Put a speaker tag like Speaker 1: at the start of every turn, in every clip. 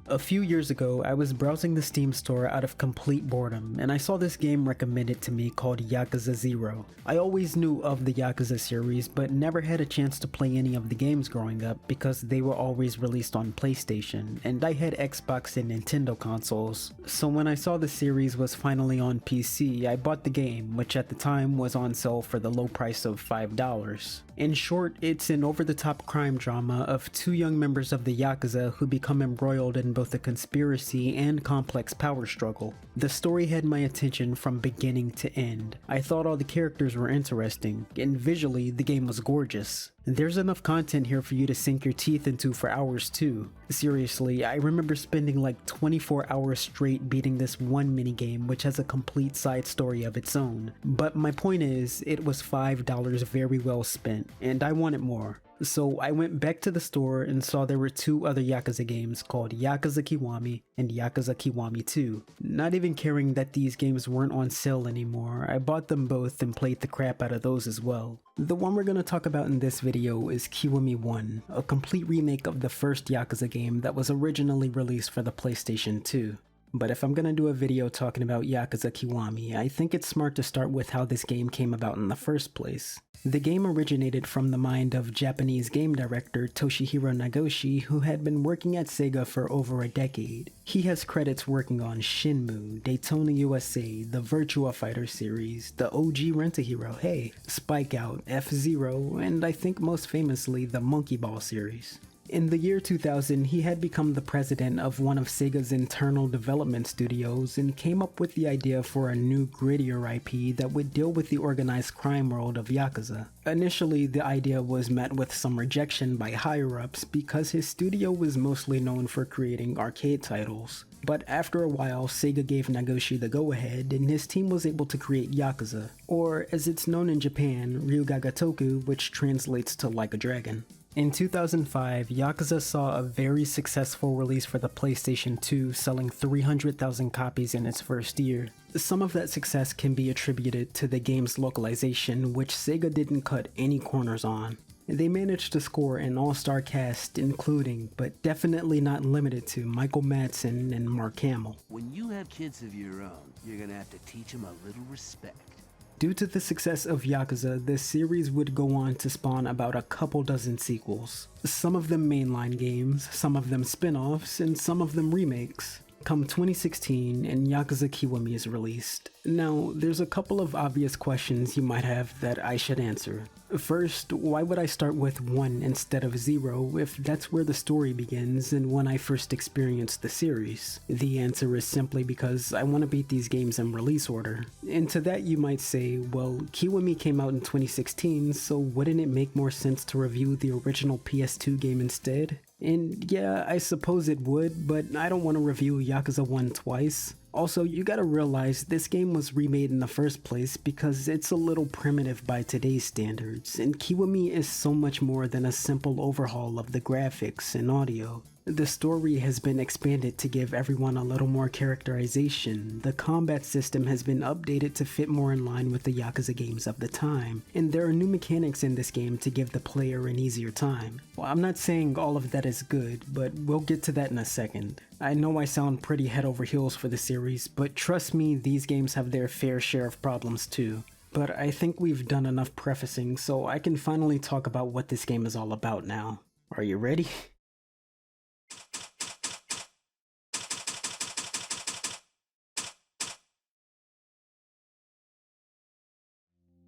Speaker 1: A few years ago, I was browsing the Steam store out of complete boredom, and I saw this game recommended to me called Yakuza 0. I always knew of the Yakuza series, but never had a chance to play any of the games growing up because they were always released on PlayStation, and I had Xbox and Nintendo consoles. So when I saw the series was finally on PC, I bought the game, which at the time was on sale for the low price of $5. In short, it's an over-the-top crime drama of two young members of the Yakuza who become embroiled in both a conspiracy and complex power struggle. The story had my attention from beginning to end. I thought all the characters were interesting, and visually the game was gorgeous. There's enough content here for you to sink your teeth into for hours too. Seriously, I remember spending like 24 hours straight beating this one minigame which has a complete side story of its own. But my point is, it was $5 very well spent, and I wanted more. So I went back to the store and saw there were two other Yakuza games called Yakuza Kiwami and Yakuza Kiwami 2. Not even caring that these games weren't on sale anymore, I bought them both and played the crap out of those as well. The one we're going to talk about in this video is Kiwami 1, a complete remake of the first Yakuza game that was originally released for the PlayStation 2. But if I'm gonna do a video talking about Yakuza Kiwami, I think it's smart to start with how this game came about in the first place. The game originated from the mind of Japanese game director Toshihiro Nagoshi, who had been working at Sega for over a decade. He has credits working on Shenmue, Daytona USA, the Virtua Fighter series, the OG Rent-A-Hero, hey, Spike Out, F-Zero, and I think most famously the Monkey Ball series. In the year 2000, he had become the president of one of Sega's internal development studios and came up with the idea for a new grittier IP that would deal with the organized crime world of Yakuza. Initially, the idea was met with some rejection by higher-ups because his studio was mostly known for creating arcade titles. But after a while, Sega gave Nagoshi the go-ahead and his team was able to create Yakuza, or as it's known in Japan, Ryugagatoku, which translates to like a dragon. In 2005, Yakuza saw a very successful release for the PlayStation 2, selling 300,000 copies in its first year. Some of that success can be attributed to the game's localization, which Sega didn't cut any corners on. They managed to score an all-star cast including, but definitely not limited to, Michael Madsen and Mark Hamill.
Speaker 2: When you have kids of your own, you're gonna have to teach them a little respect.
Speaker 1: Due to the success of Yakuza, the series would go on to spawn about a couple dozen sequels. Some of them mainline games, some of them spin-offs, and some of them remakes. Come 2016, and Yakuza Kiwami is released. Now, there's a couple of obvious questions you might have that I should answer. First, why would I start with 1 instead of 0 if that's where the story begins and when I first experienced the series? The answer is simply because I want to beat these games in release order. And to that you might say, well, Kiwami came out in 2016, so wouldn't it make more sense to review the original PS2 game instead? And yeah, I suppose it would, but I don't want to review Yakuza 1 twice. Also, you gotta realize this game was remade in the first place because it's a little primitive by today's standards, and Kiwami is so much more than a simple overhaul of the graphics and audio. The story has been expanded to give everyone a little more characterization, the combat system has been updated to fit more in line with the Yakuza games of the time, and there are new mechanics in this game to give the player an easier time. Well, I'm not saying all of that is good, but we'll get to that in a second. I know I sound pretty head over heels for the series, but trust me, these games have their fair share of problems too. But I think we've done enough prefacing, so I can finally talk about what this game is all about now. Are you ready?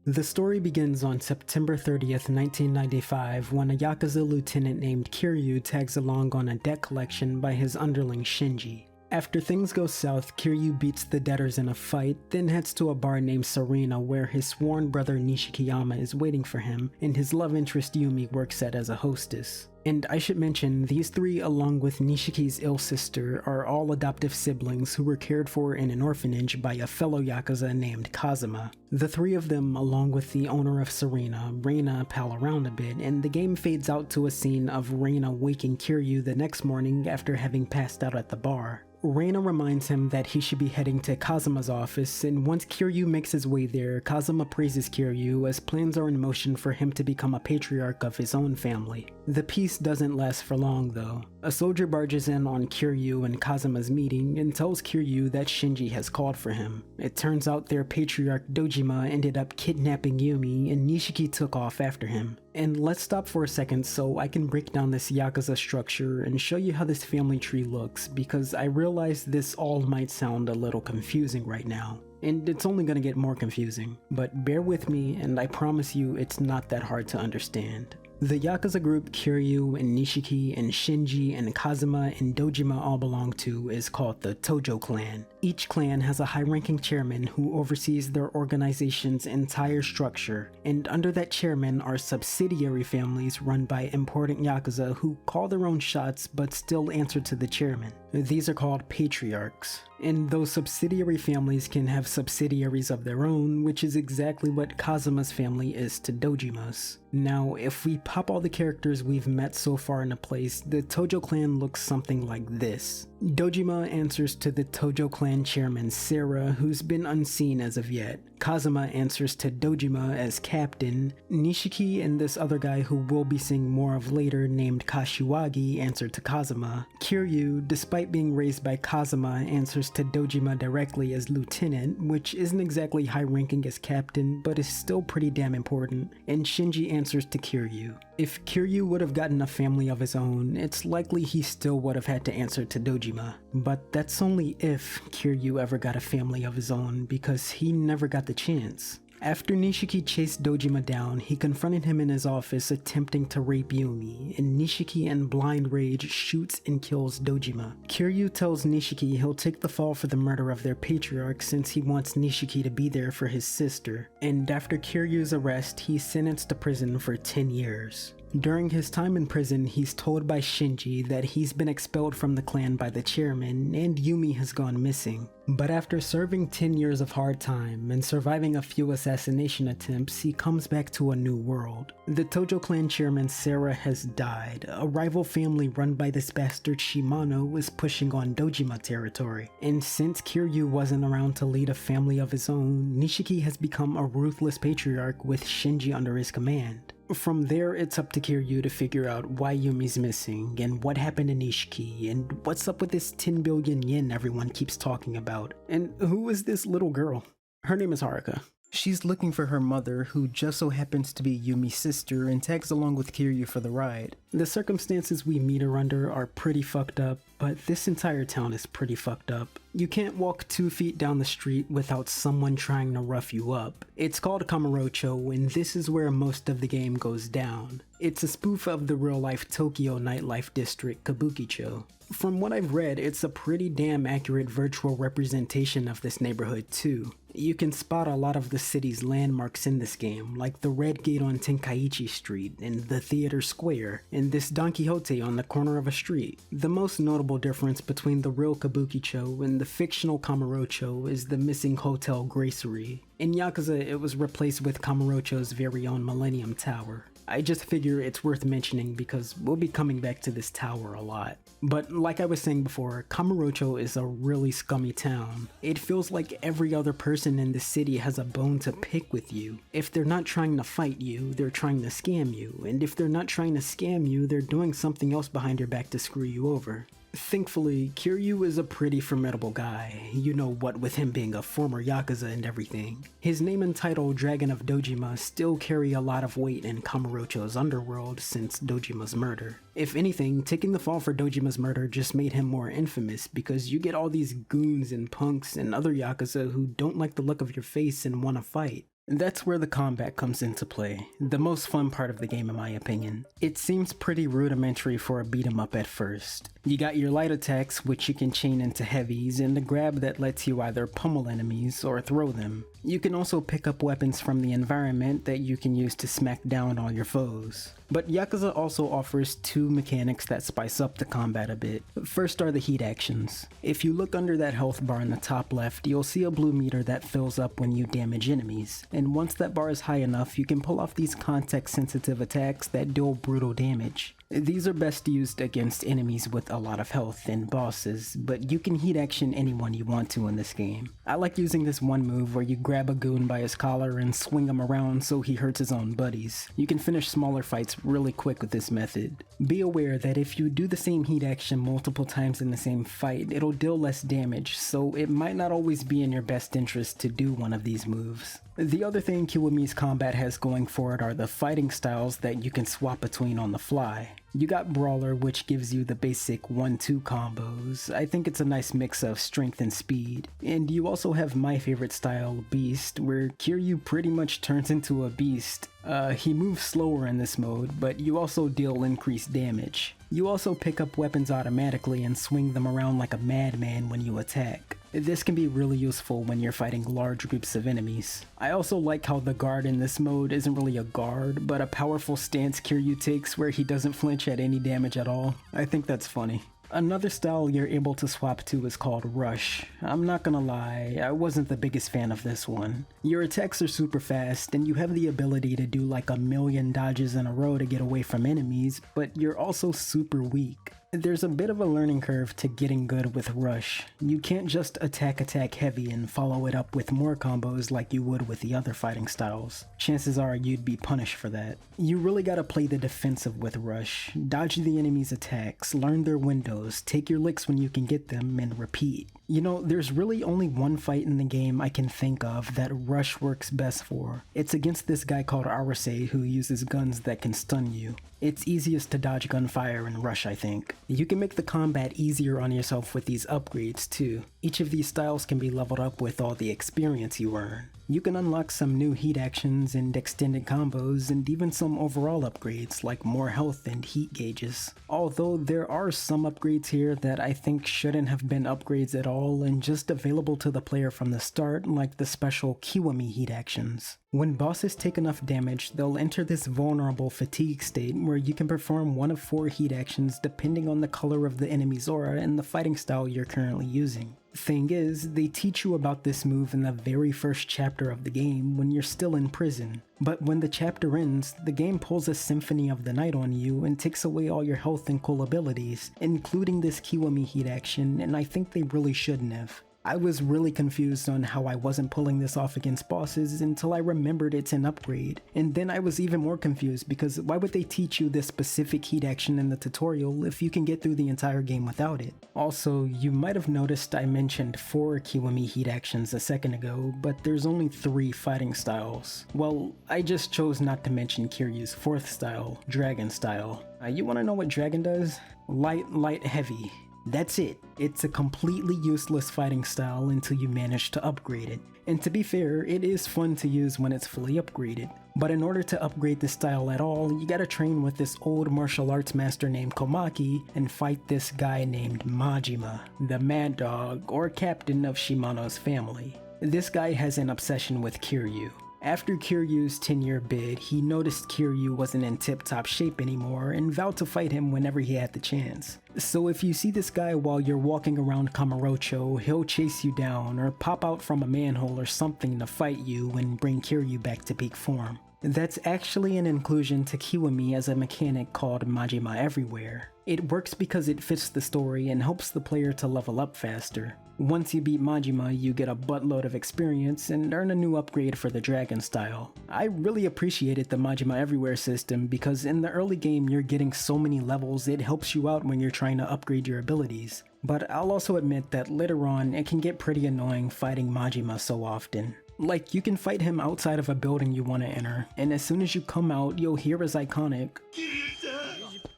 Speaker 1: The story begins on September 30th, 1995, when a Yakuza lieutenant named Kiryu tags along on a debt collection by his underling Shinji. After things go south, Kiryu beats the debtors in a fight, then heads to a bar named Serena where his sworn brother Nishikiyama is waiting for him, and his love interest Yumi works at as a hostess. And I should mention, these three along with Nishiki's ill sister are all adoptive siblings who were cared for in an orphanage by a fellow Yakuza named Kazuma. The three of them, along with the owner of Serena, Reina, pal around a bit, and the game fades out to a scene of Reina waking Kiryu the next morning after having passed out at the bar. Reina reminds him that he should be heading to Kazuma's office, and once Kiryu makes his way there, Kazuma praises Kiryu as plans are in motion for him to become a patriarch of his own family. The peace doesn't last for long though. A soldier barges in on Kiryu and Kazuma's meeting and tells Kiryu that Shinji has called for him. It turns out their patriarch Dojima ended up kidnapping Yumi and Nishiki took off after him. And let's stop for a second so I can break down this Yakuza structure and show you how this family tree looks, because I realize this all might sound a little confusing right now. And it's only gonna get more confusing, but bear with me and I promise you it's not that hard to understand. The Yakuza group Kiryu and Nishiki and Shinji and Kazuma and Dojima all belong to is called the Tojo clan. Each clan has a high-ranking chairman who oversees their organization's entire structure, and under that chairman are subsidiary families run by important Yakuza who call their own shots but still answer to the chairman. These are called patriarchs. And those subsidiary families can have subsidiaries of their own, which is exactly what Kazuma's family is to Dojima's. Now, if we pop all the characters we've met so far into place, the Tojo clan looks something like this. Dojima answers to the Tojo clan chairman Sarah, who's been unseen as of yet. Kazuma answers to Dojima as captain. Nishiki and this other guy who we'll be seeing more of later named Kashiwagi answer to Kazuma. Kiryu, despite being raised by Kazuma, answers to Dojima directly as lieutenant, which isn't exactly high ranking as captain, but is still pretty damn important. And Shinji answers to Kiryu. If Kiryu would have gotten a family of his own, it's likely he still would have had to answer to Dojima. But that's only if Kiryu ever got a family of his own, because he never got the chance. After Nishiki chased Dojima down, he confronted him in his office attempting to rape Yumi, and Nishiki in blind rage shoots and kills Dojima. Kiryu tells Nishiki he'll take the fall for the murder of their patriarch since he wants Nishiki to be there for his sister, and after Kiryu's arrest, he's sentenced to prison for 10 years. During his time in prison, he's told by Shinji that he's been expelled from the clan by the chairman and Yumi has gone missing. But after serving 10 years of hard time and surviving a few assassination attempts, he comes back to a new world. The Tojo clan chairman Sarah has died. A rival family run by this bastard Shimano is pushing on Dojima territory. And since Kiryu wasn't around to lead a family of his own, Nishiki has become a ruthless patriarch with Shinji under his command. From there, it's up to Kiryu to figure out why Yumi's missing, and what happened to Nishiki, and what's up with this 10 billion yen everyone keeps talking about. And who is this little girl? Her name is Haruka. She's looking for her mother, who just so happens to be Yumi's sister, and tags along with Kiryu for the ride. The circumstances we meet her under are pretty fucked up, but this entire town is pretty fucked up. You can't walk 2 feet down the street without someone trying to rough you up. It's called Kamurocho, and this is where most of the game goes down. It's a spoof of the real-life Tokyo nightlife district, Kabukicho. From what I've read, it's a pretty damn accurate virtual representation of this neighborhood too. You can spot a lot of the city's landmarks in this game, like the Red Gate on Tenkaichi Street, and the Theater Square, and this Don Quixote on the corner of a street. The most notable difference between the real Kabukicho and the fictional Kamurocho is the missing Hotel Gracery. In Yakuza, it was replaced with Kamurocho's very own Millennium Tower. I just figure it's worth mentioning because we'll be coming back to this tower a lot. But like I was saying before, Kamurocho is a really scummy town. It feels like every other person in the city has a bone to pick with you. If they're not trying to fight you, they're trying to scam you. And if they're not trying to scam you, they're doing something else behind your back to screw you over. Thankfully, Kiryu is a pretty formidable guy, you know what with him being a former Yakuza and everything. His name and title, Dragon of Dojima, still carry a lot of weight in Kamurocho's underworld since Dojima's murder. If anything, taking the fall for Dojima's murder just made him more infamous because you get all these goons and punks and other Yakuza who don't like the look of your face and want to fight. That's where the combat comes into play, the most fun part of the game in my opinion. It seems pretty rudimentary for a beat 'em up at first. You got your light attacks, which you can chain into heavies, and the grab that lets you either pummel enemies or throw them. You can also pick up weapons from the environment that you can use to smack down all your foes. But Yakuza also offers 2 mechanics that spice up the combat a bit. First are the heat actions. If you look under that health bar in the top left, you'll see a blue meter that fills up when you damage enemies. And once that bar is high enough, you can pull off these context-sensitive attacks that deal brutal damage. These are best used against enemies with a lot of health and bosses, but you can heat action anyone you want to in this game. I like using this one move where you grab a goon by his collar and swing him around so he hurts his own buddies. You can finish smaller fights really quick with this method. Be aware that if you do the same heat action multiple times in the same fight, it'll deal less damage, so it might not always be in your best interest to do one of these moves. The other thing Kiwami's combat has going for it are the fighting styles that you can swap between on the fly. You got Brawler, which gives you the basic 1-2 combos. I think it's a nice mix of strength and speed. And you also have my favorite style, Beast, where Kiryu pretty much turns into a beast. He moves slower in this mode, but you also deal increased damage. You also pick up weapons automatically and swing them around like a madman when you attack. This can be really useful when you're fighting large groups of enemies. I also like how the guard in this mode isn't really a guard, but a powerful stance Kiryu takes where he doesn't flinch at any damage at all. I think that's funny. Another style you're able to swap to is called Rush. I'm not gonna lie, I wasn't the biggest fan of this one. Your attacks are super fast, and you have the ability to do like 1,000,000 dodges in a row to get away from enemies, but you're also super weak. There's a bit of a learning curve to getting good with Rush. You can't just attack heavy and follow it up with more combos like you would with the other fighting styles. Chances are you'd be punished for that. You really gotta play the defensive with Rush. Dodge the enemy's attacks, learn their windows, take your licks when you can get them, and repeat. You know, there's really only one fight in the game I can think of that Rush works best for. It's against this guy called Arase who uses guns that can stun you. It's easiest to dodge gunfire in Rush, I think. You can make the combat easier on yourself with these upgrades too. Each of these styles can be leveled up with all the experience you earn. You can unlock some new heat actions and extended combos and even some overall upgrades like more health and heat gauges. Although there are some upgrades here that I think shouldn't have been upgrades at all and just available to the player from the start, like the special Kiwami heat actions. When bosses take enough damage, they'll enter this vulnerable fatigue state where you can perform one of 4 heat actions depending on the color of the enemy's aura and the fighting style you're currently using. Thing is, they teach you about this move in the very first chapter of the game when you're still in prison. But when the chapter ends, the game pulls a Symphony of the Night on you and takes away all your health and cool abilities, including this Kiwami heat action, and I think they really shouldn't have. I was really confused on how I wasn't pulling this off against bosses until I remembered it's an upgrade, and then I was even more confused because why would they teach you this specific heat action in the tutorial if you can get through the entire game without it? Also, you might have noticed I mentioned 4 Kiwami heat actions a second ago, but there's only 3 fighting styles. Well, I just chose not to mention Kiryu's 4th style, Dragon style. You wanna know what Dragon does? Light, light, heavy. That's it. It's a completely useless fighting style until you manage to upgrade it. And to be fair, it is fun to use when it's fully upgraded. But in order to upgrade this style at all, you gotta train with this old martial arts master named Komaki and fight this guy named Majima, the Mad Dog or captain of Shimano's family. This guy has an obsession with Kiryu. After Kiryu's 10-year bid, he noticed Kiryu wasn't in tip-top shape anymore and vowed to fight him whenever he had the chance. So if you see this guy while you're walking around Kamurocho, he'll chase you down or pop out from a manhole or something to fight you and bring Kiryu back to peak form. That's actually an inclusion to Kiwami as a mechanic called Majima Everywhere. It works because it fits the story and helps the player to level up faster. Once you beat Majima, you get a buttload of experience and earn a new upgrade for the Dragon style. I really appreciated the Majima Everywhere system because in the early game you're getting so many levels it helps you out when you're trying to upgrade your abilities. But I'll also admit that later on it can get pretty annoying fighting Majima so often. Like, you can fight him outside of a building you want to enter, and as soon as you come out, you'll hear his iconic,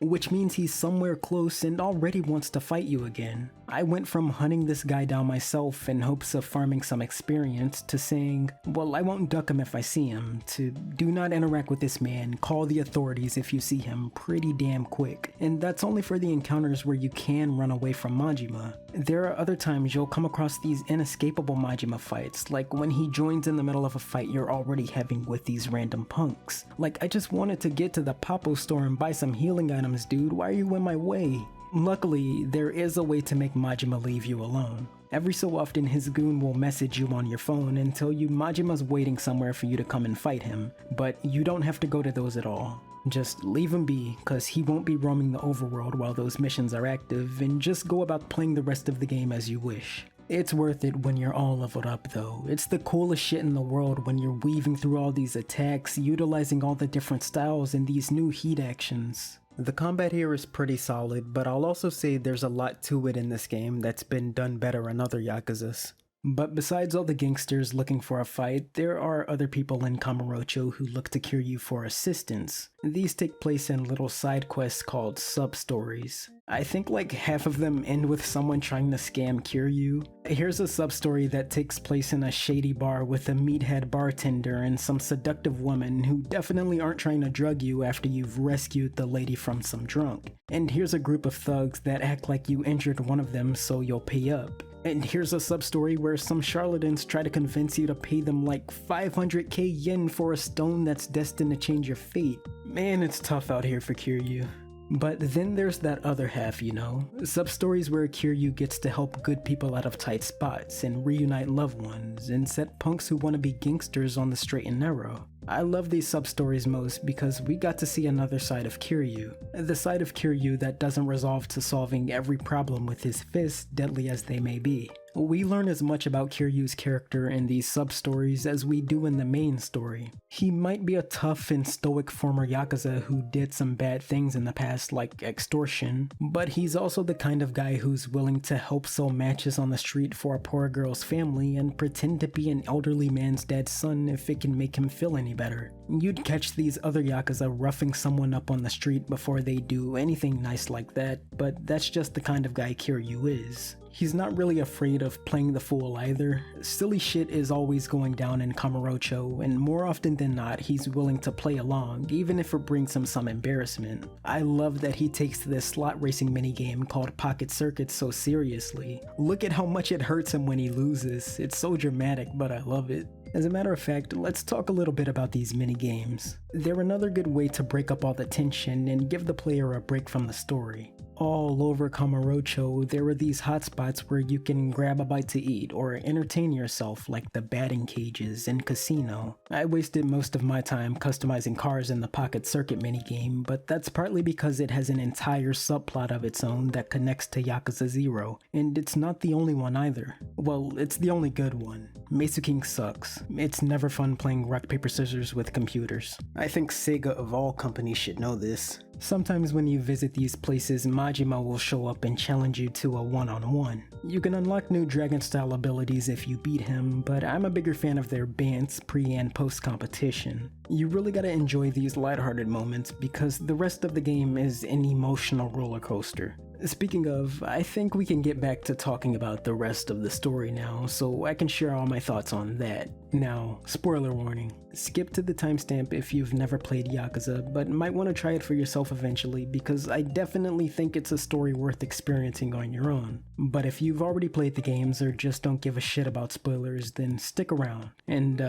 Speaker 1: which means he's somewhere close and already wants to fight you again. I went from hunting this guy down myself in hopes of farming some experience to saying, well, I won't duck him if I see him, to do not interact with this man, call the authorities if you see him pretty damn quick. And that's only for the encounters where you can run away from Majima. There are other times you'll come across these inescapable Majima fights, like when he joins in the middle of a fight you're already having with these random punks. Like, I just wanted to get to the Papo store and buy some healing items, dude, why are you in my way? Luckily, there is a way to make Majima leave you alone. Every so often his goon will message you on your phone and tell you Majima's waiting somewhere for you to come and fight him, but you don't have to go to those at all. Just leave him be, cause he won't be roaming the overworld while those missions are active, and just go about playing the rest of the game as you wish. It's worth it when you're all leveled up though. It's the coolest shit in the world when you're weaving through all these attacks, utilizing all the different styles and these new heat actions. The combat here is pretty solid, but I'll also say there's a lot to it in this game that's been done better in other Yakuzas. But besides all the gangsters looking for a fight, there are other people in Kamurocho who look to Kiryu for assistance. These take place in little side quests called Substories. I think like half of them end with someone trying to scam Kiryu. Here's a sub-story that takes place in a shady bar with a meathead bartender and some seductive women who definitely aren't trying to drug you after you've rescued the lady from some drunk. And here's a group of thugs that act like you injured one of them so you'll pay up. And here's a sub-story where some charlatans try to convince you to pay them like 500k yen for a stone that's destined to change your fate. Man, it's tough out here for Kiryu. But then there's that other half, you know? Sub-stories where Kiryu gets to help good people out of tight spots and reunite loved ones and set punks who want to be gangsters on the straight and narrow. I love these sub-stories most because we got to see another side of Kiryu. The side of Kiryu that doesn't resolve to solving every problem with his fists, deadly as they may be. We learn as much about Kiryu's character in these sub-stories as we do in the main story. He might be a tough and stoic former Yakuza who did some bad things in the past like extortion, but he's also the kind of guy who's willing to help sell matches on the street for a poor girl's family and pretend to be an elderly man's dad's son if it can make him feel any better. You'd catch these other Yakuza roughing someone up on the street before they do anything nice like that, but that's just the kind of guy Kiryu is. He's not really afraid of playing the fool either. Silly shit is always going down in Kamurocho, and more often than not, he's willing to play along, even if it brings him some embarrassment. I love that he takes this slot racing minigame called Pocket Circuit so seriously. Look at how much it hurts him when he loses. It's so dramatic, but I love it. As a matter of fact, let's talk a little bit about these minigames. They're another good way to break up all the tension and give the player a break from the story. All over Kamurocho, there are these hotspots where you can grab a bite to eat or entertain yourself, like the batting cages and casino. I wasted most of my time customizing cars in the Pocket Circuit minigame, but that's partly because it has an entire subplot of its own that connects to Yakuza 0, and it's not the only one either. Well, it's the only good one. Meisu King sucks. It's never fun playing rock paper scissors with computers. I think Sega of all companies should know this. Sometimes when you visit these places, Majima will show up and challenge you to a one-on-one. You can unlock new dragon-style abilities if you beat him, but I'm a bigger fan of their bants pre- and post-competition. You really gotta enjoy these lighthearted moments because the rest of the game is an emotional roller coaster. Speaking of, I think we can get back to talking about the rest of the story now, so I can share all my thoughts on that. Now, spoiler warning, skip to the timestamp if you've never played Yakuza, but might want to try it for yourself eventually because I definitely think it's a story worth experiencing on your own. But if you've already played the games or just don't give a shit about spoilers, then stick around. And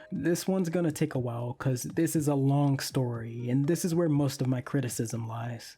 Speaker 1: this one's gonna take a while cause this is a long story, and this is where most of my criticism lies.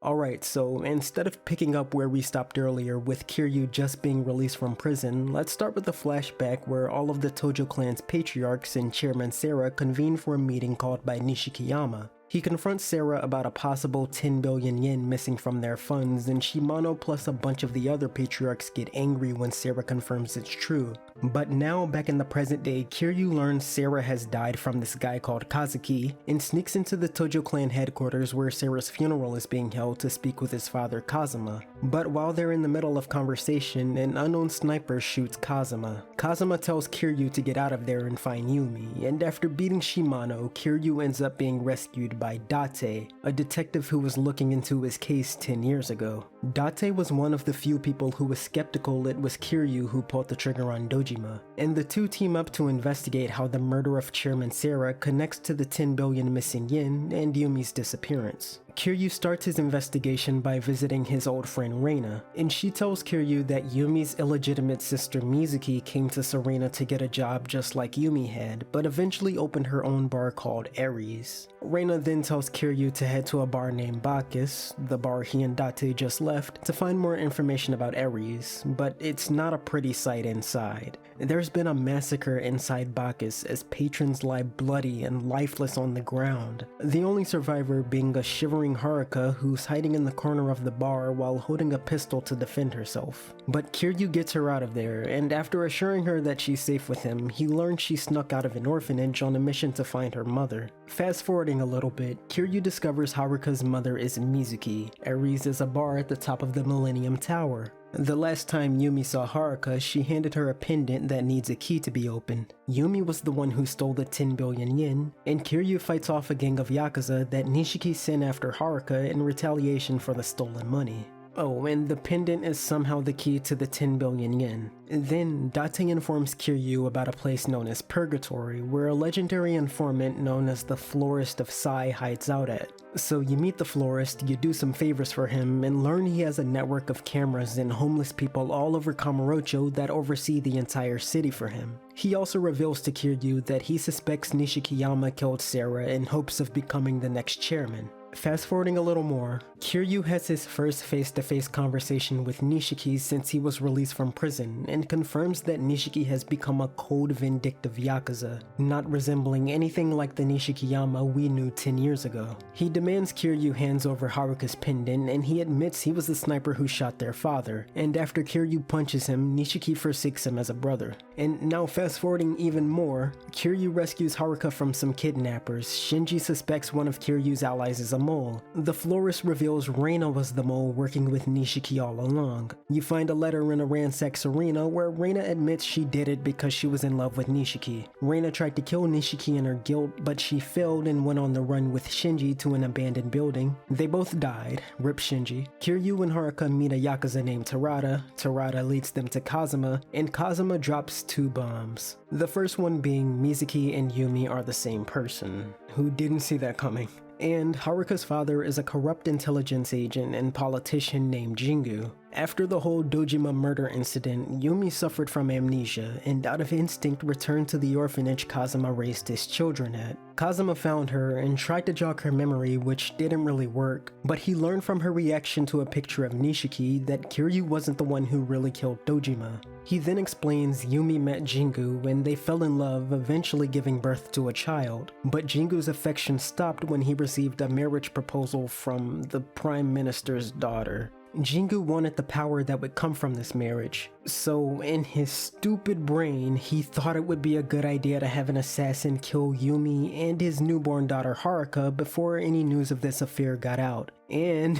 Speaker 1: Alright, so instead of picking up where we stopped earlier with Kiryu just being released from prison, let's start with a flashback where all of the Tojo clan's patriarchs and Chairman Sarah convene for a meeting called by Nishikiyama. He confronts Sarah about a possible 10 billion yen missing from their funds, and Shimano plus a bunch of the other patriarchs get angry when Sarah confirms it's true. But now, back in the present day, Kiryu learns Sarah has died from this guy called Kazuki, and sneaks into the Tojo clan headquarters where Sarah's funeral is being held to speak with his father Kazuma. But while they're in the middle of conversation, an unknown sniper shoots Kazuma. Kazuma tells Kiryu to get out of there and find Yumi, and after beating Shimano, Kiryu ends up being rescued by Date, a detective who was looking into his case 10 years ago. Date was one of the few people who was skeptical it was Kiryu who pulled the trigger on Dojima, and the two team up to investigate how the murder of Chairman Sarah connects to the 10 billion missing yen and Yumi's disappearance. Kiryu starts his investigation by visiting his old friend Reina, and she tells Kiryu that Yumi's illegitimate sister Mizuki came to Serena to get a job just like Yumi had, but eventually opened her own bar called Aries. Reina then tells Kiryu to head to a bar named Bacchus, the bar he and Date just left, to find more information about Aries, but it's not a pretty sight inside. There's been a massacre inside Bacchus as patrons lie bloody and lifeless on the ground, the only survivor being a shivering Haruka who's hiding in the corner of the bar while holding a pistol to defend herself. But Kiryu gets her out of there, and after assuring her that she's safe with him, he learns she snuck out of an orphanage on a mission to find her mother. Fast forwarding a little bit, Kiryu discovers Haruka's mother is Mizuki. Aries is a bar at the top of the Millennium Tower. The last time Yumi saw Haruka, she handed her a pendant that needs a key to be opened. Yumi was the one who stole the 10 billion yen, and Kiryu fights off a gang of Yakuza that Nishiki sent after Haruka in retaliation for the stolen money. Oh, and the pendant is somehow the key to the 10 billion yen. Then, Date informs Kiryu about a place known as Purgatory, where a legendary informant known as the Florist of Sai hides out at. So you meet the florist, you do some favors for him, and learn he has a network of cameras and homeless people all over Kamurocho that oversee the entire city for him. He also reveals to Kiryu that he suspects Nishikiyama killed Sarah in hopes of becoming the next chairman. Fast forwarding a little more, Kiryu has his first face-to-face conversation with Nishiki since he was released from prison, and confirms that Nishiki has become a cold, vindictive Yakuza, not resembling anything like the Nishikiyama we knew 10 years ago. He demands Kiryu hands over Haruka's pendant, and he admits he was the sniper who shot their father, and after Kiryu punches him, Nishiki forsakes him as a brother. And now fast forwarding even more, Kiryu rescues Haruka from some kidnappers. Shinji suspects one of Kiryu's allies is a mole. The florist reveals Reina was the mole working with Nishiki all along. You find a letter in a ransacked arena where Reina admits she did it because she was in love with Nishiki. Reina tried to kill Nishiki in her guilt, but she failed and went on the run with Shinji to an abandoned building. They both died, rip Shinji. Kiryu and Haruka meet a Yakuza named Terada. Terada leads them to Kazuma, and Kazuma drops 2 bombs. The first one being Mizuki and Yumi are the same person. Who didn't see that coming? And Haruka's father is a corrupt intelligence agent and politician named Jingu. After the whole Dojima murder incident, Yumi suffered from amnesia and out of instinct returned to the orphanage Kazuma raised his children at. Kazuma found her and tried to jog her memory, which didn't really work, but he learned from her reaction to a picture of Nishiki that Kiryu wasn't the one who really killed Dojima. He then explains Yumi met Jingu and they fell in love, eventually giving birth to a child, but Jingu's affection stopped when he received a marriage proposal from the Prime Minister's daughter. Jingu wanted the power that would come from this marriage, so in his stupid brain, he thought it would be a good idea to have an assassin kill Yumi and his newborn daughter Haruka before any news of this affair got out, and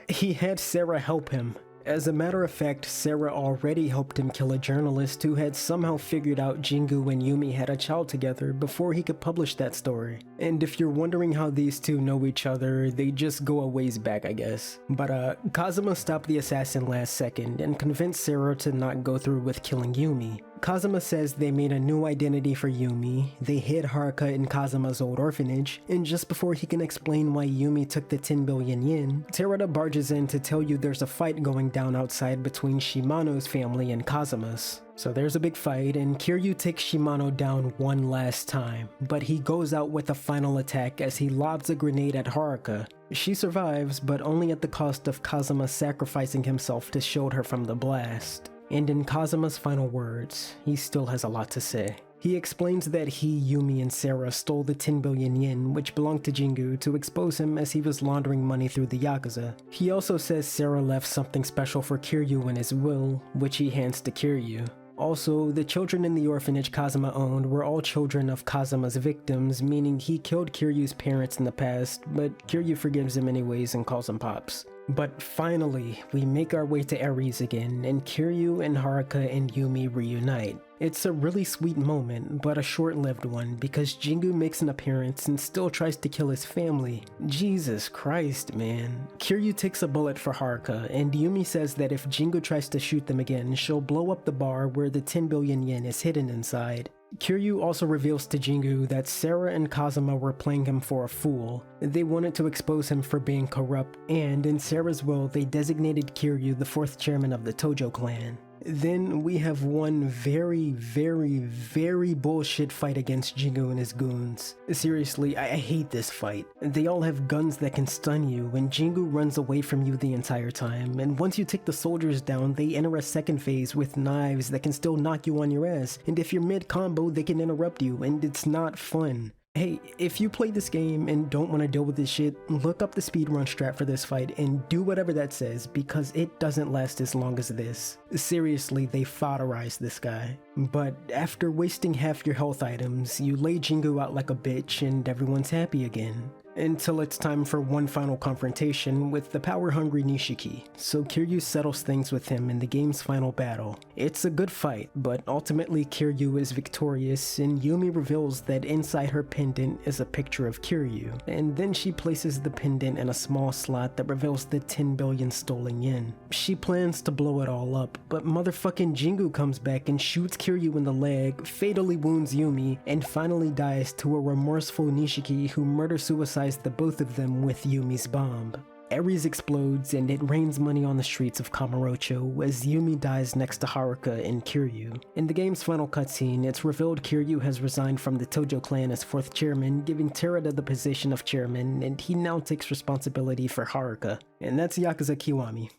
Speaker 1: he had Sarah help him. As a matter of fact, Sarah already helped him kill a journalist who had somehow figured out Jingu and Yumi had a child together before he could publish that story. And if you're wondering how these two know each other, they just go a ways back, I guess. But Kazuma stopped the assassin last second and convinced Sarah to not go through with killing Yumi. Kazuma says they made a new identity for Yumi, they hid Haruka in Kazuma's old orphanage, and just before he can explain why Yumi took the 10 billion yen, Terada barges in to tell you there's a fight going down outside between Shimano's family and Kazuma's. So there's a big fight, and Kiryu takes Shimano down one last time, but he goes out with a final attack as he lobs a grenade at Haruka. She survives, but only at the cost of Kazuma sacrificing himself to shield her from the blast. And in Kazuma's final words, he still has a lot to say. He explains that he, Yumi, and Sarah stole the 10 billion yen, which belonged to Jingu, to expose him as he was laundering money through the Yakuza. He also says Sarah left something special for Kiryu in his will, which he hands to Kiryu. Also, the children in the orphanage Kazuma owned were all children of Kazuma's victims, meaning he killed Kiryu's parents in the past, but Kiryu forgives him anyways and calls him Pops. But finally, we make our way to Aries again, and Kiryu and Haruka and Yumi reunite. It's a really sweet moment, but a short-lived one, because Jingu makes an appearance and still tries to kill his family. Jesus Christ, man. Kiryu takes a bullet for Haruka, and Yumi says that if Jingu tries to shoot them again, she'll blow up the bar where the 10 billion yen is hidden inside. Kiryu also reveals to Jingu that Sarah and Kazuma were playing him for a fool. They wanted to expose him for being corrupt, and in Sarah's will, they designated Kiryu the 4th chairman of the Tojo clan. Then we have one very bullshit fight against Jingu and his goons. Seriously, I hate this fight. They all have guns that can stun you, and Jingu runs away from you the entire time, and once you take the soldiers down, they enter a second phase with knives that can still knock you on your ass, and if you're mid-combo, they can interrupt you, and it's not fun. Hey, if you play this game and don't want to deal with this shit, look up the speedrun strat for this fight and do whatever that says, because it doesn't last as long as this. Seriously, they fodderized this guy. But after wasting half your health items, you lay Jingu out like a bitch and everyone's happy again. Until it's time for one final confrontation with the power-hungry Nishiki, so Kiryu settles things with him in the game's final battle. It's a good fight, but ultimately Kiryu is victorious, and Yumi reveals that inside her pendant is a picture of Kiryu, and then she places the pendant in a small slot that reveals the 10 billion stolen yen. She plans to blow it all up, but motherfucking Jingu comes back and shoots Kiryu in the leg, fatally wounds Yumi, and finally dies to a remorseful Nishiki who murder-suicides the both of them with Yumi's bomb. Ares explodes and it rains money on the streets of Kamurocho as Yumi dies next to Haruka and Kiryu. In the game's final cutscene, it's revealed Kiryu has resigned from the Tojo clan as 4th chairman, giving Terada the position of chairman, and he now takes responsibility for Haruka. And that's Yakuza Kiwami.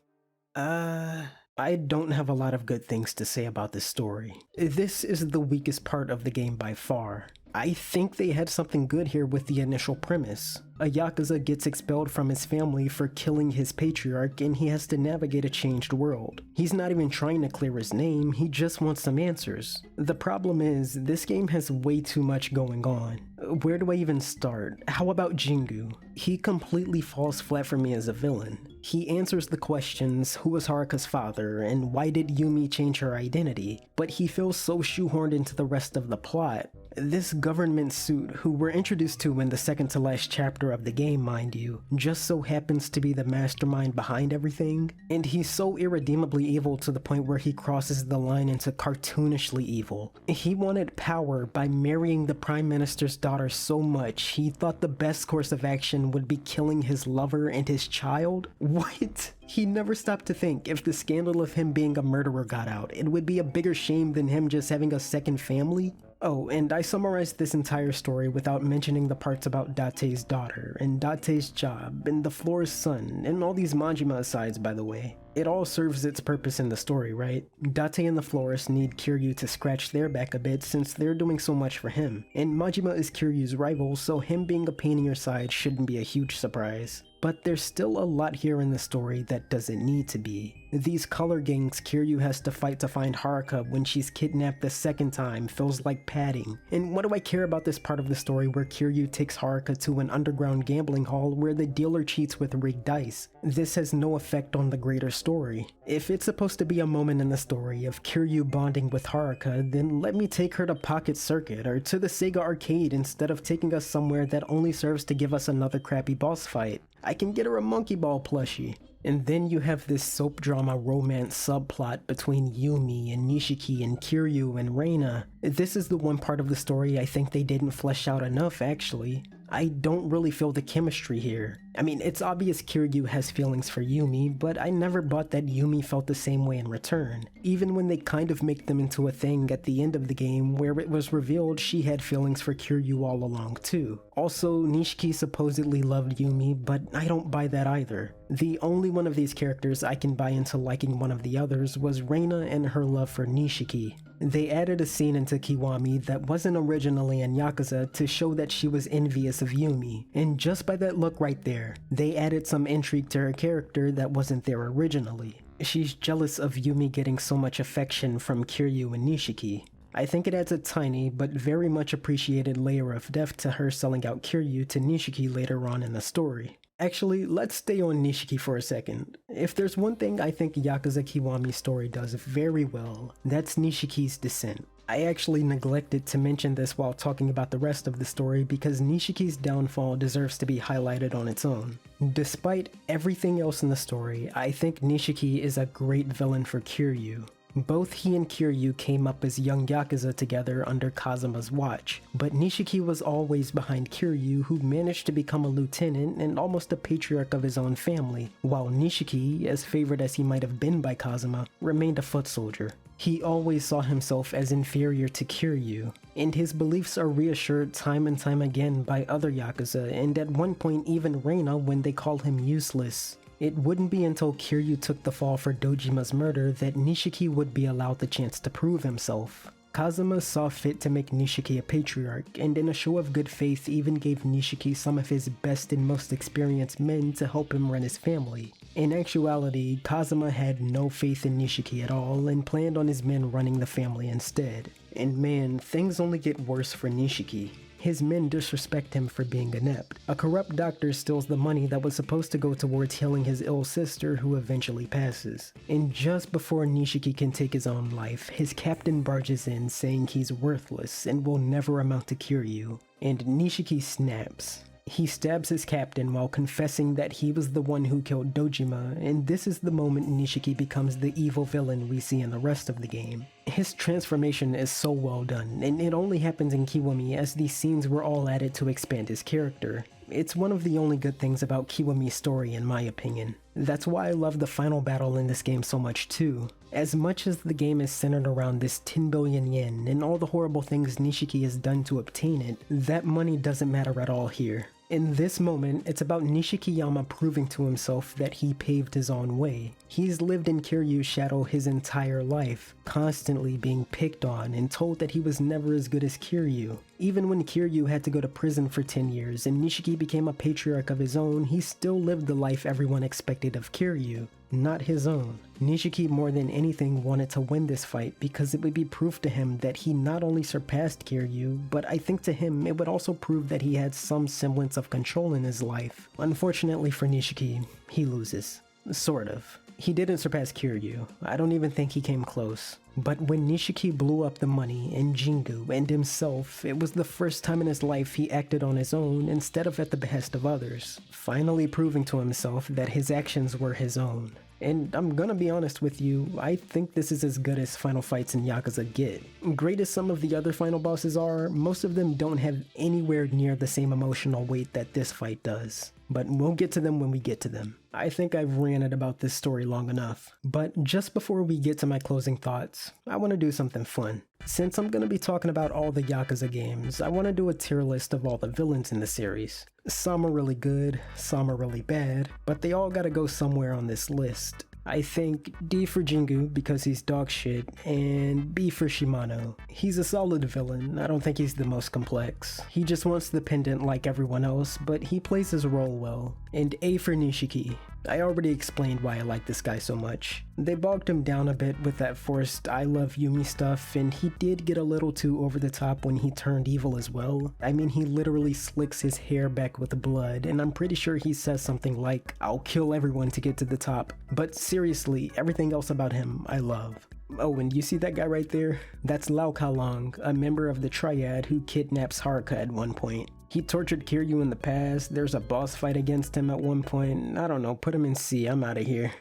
Speaker 1: I don't have a lot of good things to say about this story. This is the weakest part of the game by far. I think they had something good here with the initial premise. A Yakuza gets expelled from his family for killing his patriarch, and he has to navigate a changed world. He's not even trying to clear his name, he just wants some answers. The problem is, this game has way too much going on. Where do I even start? How about Jingu? He completely falls flat for me as a villain. He answers the questions, who was Haruka's father, and why did Yumi change her identity? But he feels so shoehorned into the rest of the plot. This government suit, who we're introduced to in the second to last chapter of the game, mind you, just so happens to be the mastermind behind everything, and he's so irredeemably evil to the point where he crosses the line into cartoonishly evil. He wanted power by marrying the Prime Minister's daughter so much, he thought the best course of action would be killing his lover and his child? What? He never stopped to think if the scandal of him being a murderer got out, it would be a bigger shame than him just having a second family? Oh, and I summarized this entire story without mentioning the parts about Date's daughter, and Date's job, and the floor's son, and all these Majima asides, by the way. It all serves its purpose in the story, right? Date and the florist need Kiryu to scratch their back a bit since they're doing so much for him, and Majima is Kiryu's rival, so him being a pain in your side shouldn't be a huge surprise. But there's still a lot here in the story that doesn't need to be. These color gangs Kiryu has to fight to find Haruka when she's kidnapped the second time feels like padding. And what do I care about this part of the story where Kiryu takes Haruka to an underground gambling hall where the dealer cheats with rigged dice? This has no effect on the greater story. If it's supposed to be a moment in the story of Kiryu bonding with Haruka, then let me take her to Pocket Circuit or to the Sega arcade instead of taking us somewhere that only serves to give us another crappy boss fight. I can get her a monkey ball plushie. And then you have this soap drama romance subplot between Yumi and Nishiki and Kiryu and Reina. This is the one part of the story I think they didn't flesh out enough, actually. I don't really feel the chemistry here. I mean, it's obvious Kiryu has feelings for Yumi, but I never bought that Yumi felt the same way in return, even when they kind of make them into a thing at the end of the game where it was revealed she had feelings for Kiryu all along too. Also, Nishiki supposedly loved Yumi, but I don't buy that either. The only one of these characters I can buy into liking one of the others was Reina and her love for Nishiki. They added a scene into Kiwami that wasn't originally in Yakuza to show that she was envious of Yumi, and just by that look right there, they added some intrigue to her character that wasn't there originally. She's jealous of Yumi getting so much affection from Kiryu and Nishiki. I think it adds a tiny, but very much appreciated layer of depth to her selling out Kiryu to Nishiki later on in the story. Actually, let's stay on Nishiki for a second. If there's one thing I think Yakuza Kiwami's story does very well, that's Nishiki's descent. I actually neglected to mention this while talking about the rest of the story because Nishiki's downfall deserves to be highlighted on its own. Despite everything else in the story, I think Nishiki is a great villain for Kiryu. Both he and Kiryu came up as young Yakuza together under Kazuma's watch, but Nishiki was always behind Kiryu, who managed to become a lieutenant and almost a patriarch of his own family, while Nishiki, as favored as he might have been by Kazuma, remained a foot soldier. He always saw himself as inferior to Kiryu, and his beliefs are reassured time and time again by other Yakuza, and at one point even Reina when they call him useless. It wouldn't be until Kiryu took the fall for Dojima's murder that Nishiki would be allowed the chance to prove himself. Kazuma saw fit to make Nishiki a patriarch, and in a show of good faith even gave Nishiki some of his best and most experienced men to help him run his family. In actuality, Kazuma had no faith in Nishiki at all and planned on his men running the family instead. And man, things only get worse for Nishiki. His men disrespect him for being inept. A corrupt doctor steals the money that was supposed to go towards healing his ill sister, who eventually passes. And just before Nishiki can take his own life, his captain barges in saying he's worthless and will never amount to Kiryu. And Nishiki snaps. He stabs his captain while confessing that he was the one who killed Dojima, and this is the moment Nishiki becomes the evil villain we see in the rest of the game. His transformation is so well done, and it only happens in Kiwami as these scenes were all added to expand his character. It's one of the only good things about Kiwami's story in my opinion. That's why I love the final battle in this game so much too. As much as the game is centered around this 10 billion yen and all the horrible things Nishiki has done to obtain it, that money doesn't matter at all here. In this moment, it's about Nishikiyama proving to himself that he paved his own way. He's lived in Kiryu's shadow his entire life, constantly being picked on and told that he was never as good as Kiryu. Even when Kiryu had to go to prison for 10 years and Nishiki became a patriarch of his own, he still lived the life everyone expected of Kiryu, not his own. Nishiki more than anything wanted to win this fight because it would be proof to him that he not only surpassed Kiryu, but I think to him it would also prove that he had some semblance of control in his life. Unfortunately for Nishiki, he loses. Sort of. He didn't surpass Kiryu. I don't even think he came close. But when Nishiki blew up the money and Jingu and himself, it was the first time in his life he acted on his own instead of at the behest of others, finally proving to himself that his actions were his own. And I'm gonna be honest with you, I think this is as good as final fights in Yakuza get. Great as some of the other final bosses are, most of them don't have anywhere near the same emotional weight that this fight does. But we'll get to them when we get to them. I think I've ranted about this story long enough. But just before we get to my closing thoughts, I want to do something fun. Since I'm going to be talking about all the Yakuza games, I want to do a tier list of all the villains in the series. Some are really good, some are really bad, but they all gotta go somewhere on this list. I think D for Jingu because he's dog shit, and B for Shimano. He's a solid villain, I don't think he's the most complex. He just wants the pendant like everyone else, but he plays his role well. And A for Nishiki. I already explained why I like this guy so much. They bogged him down a bit with that forced I love Yumi stuff, and he did get a little too over the top when he turned evil as well. I mean, he literally slicks his hair back with blood, and I'm pretty sure he says something like, I'll kill everyone to get to the top. But seriously, everything else about him, I love. Oh, and you see that guy right there? That's Lao Kalong, a member of the Triad who kidnaps Haruka at one point. He tortured Kiryu in the past, there's a boss fight against him at one point. I don't know, put him in C, I'm out of here.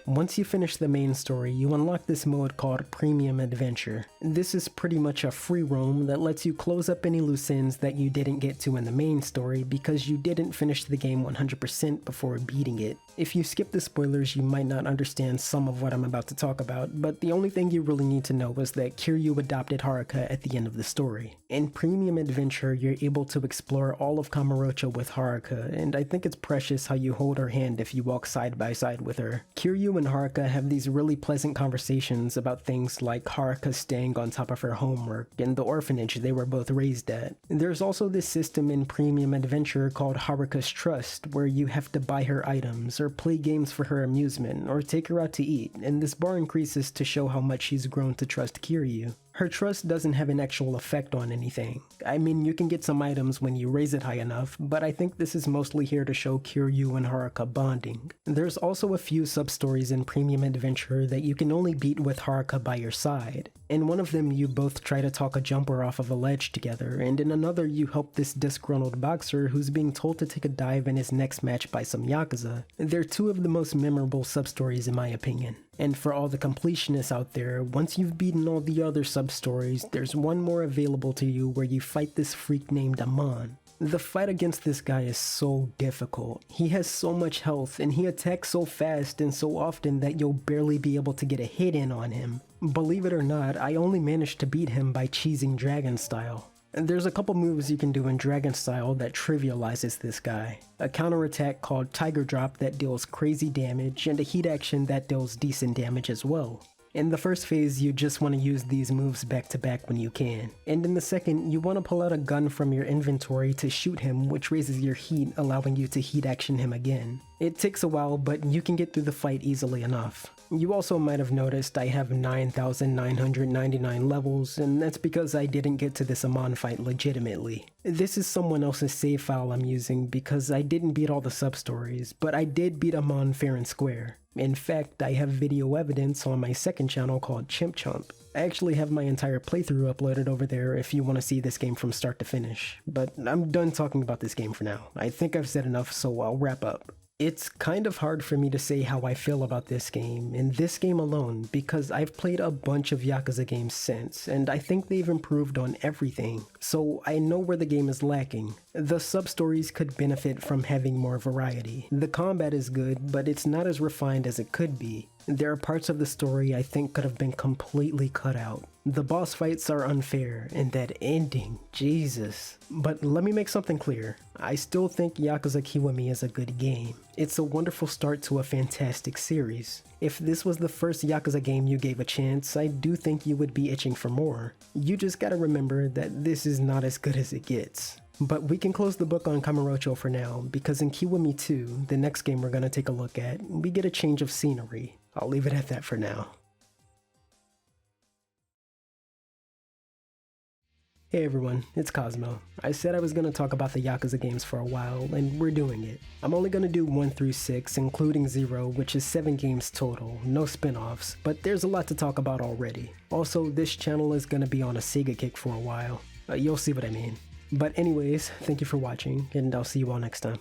Speaker 1: Once you finish the main story, you unlock this mode called Premium Adventure. This is pretty much a free roam that lets you close up any loose ends that you didn't get to in the main story because you didn't finish the game 100% before beating it. If you skip the spoilers, you might not understand some of what I'm about to talk about, but the only thing you really need to know is that Kiryu adopted Haruka at the end of the story. In Premium Adventure, you're able to explore all of Kamurocho with Haruka, and I think it's precious how you hold her hand if you walk side by side with her. Kiryu and Haruka have these really pleasant conversations about things like Haruka staying on top of her homework and the orphanage they were both raised at. There's also this system in Premium Adventure called Haruka's Trust, where you have to buy her items or play games for her amusement or take her out to eat, and this bar increases to show how much she's grown to trust Kiryu. Her trust doesn't have an actual effect on anything. I mean, you can get some items when you raise it high enough, but I think this is mostly here to show Kiryu and Haruka bonding. There's also a few sub-stories in Premium Adventure that you can only beat with Haruka by your side. In one of them, you both try to talk a jumper off of a ledge together, and in another, you help this disgruntled boxer who's being told to take a dive in his next match by some Yakuza. They're two of the most memorable sub-stories in my opinion. And for all the completionists out there, once you've beaten all the other sub-stories, there's one more available to you where you fight this freak named Amon. The fight against this guy is so difficult. He has so much health and he attacks so fast and so often that you'll barely be able to get a hit in on him. Believe it or not, I only managed to beat him by cheesing Dragon Style. There's a couple moves you can do in Dragon Style that trivializes this guy. A counterattack called Tiger Drop that deals crazy damage, and a heat action that deals decent damage as well. In the first phase, you just want to use these moves back to back when you can. And in the second, you want to pull out a gun from your inventory to shoot him, which raises your heat, allowing you to heat action him again. It takes a while, but you can get through the fight easily enough. You also might have noticed I have 9,999 levels, and that's because I didn't get to this Amon fight legitimately. This is someone else's save file I'm using because I didn't beat all the sub-stories, but I did beat Amon fair and square. In fact, I have video evidence on my second channel called Chimp Chomp. I actually have my entire playthrough uploaded over there if you want to see this game from start to finish. But I'm done talking about this game for now. I think I've said enough, so I'll wrap up. It's kind of hard for me to say how I feel about this game, and this game alone, because I've played a bunch of Yakuza games since, and I think they've improved on everything, so I know where the game is lacking. The sub-stories could benefit from having more variety. The combat is good, but it's not as refined as it could be. There are parts of the story I think could have been completely cut out. The boss fights are unfair, and that ending, Jesus. But let me make something clear. I still think Yakuza Kiwami is a good game. It's a wonderful start to a fantastic series. If this was the first Yakuza game you gave a chance, I do think you would be itching for more. You just gotta remember that this is not as good as it gets. But we can close the book on Kamurocho for now, because in Kiwami 2, the next game we're gonna take a look at, we get a change of scenery. I'll leave it at that for now. Hey everyone, it's Cosmo. I said I was going to talk about the Yakuza games for a while, and we're doing it. I'm only going to do 1 through 6, including 0, which is 7 games total, no spin-offs, but there's a lot to talk about already. Also, this channel is going to be on a Sega kick for a while. You'll see what I mean. But anyways, thank you for watching, and I'll see you all next time.